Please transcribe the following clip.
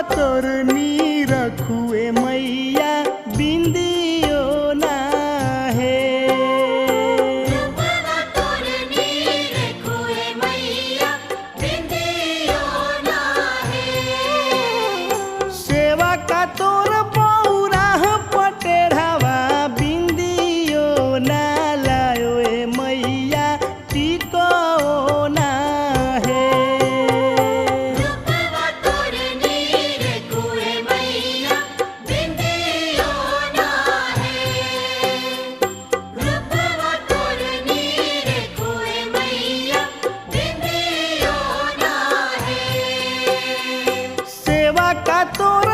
तोर नी रखुए मैया बिंदियो ना है। सेवा का तोर पौरा पटेढ़ावा बिंदियो ना लायो ए मैया टिको ना है। सेवा का तोर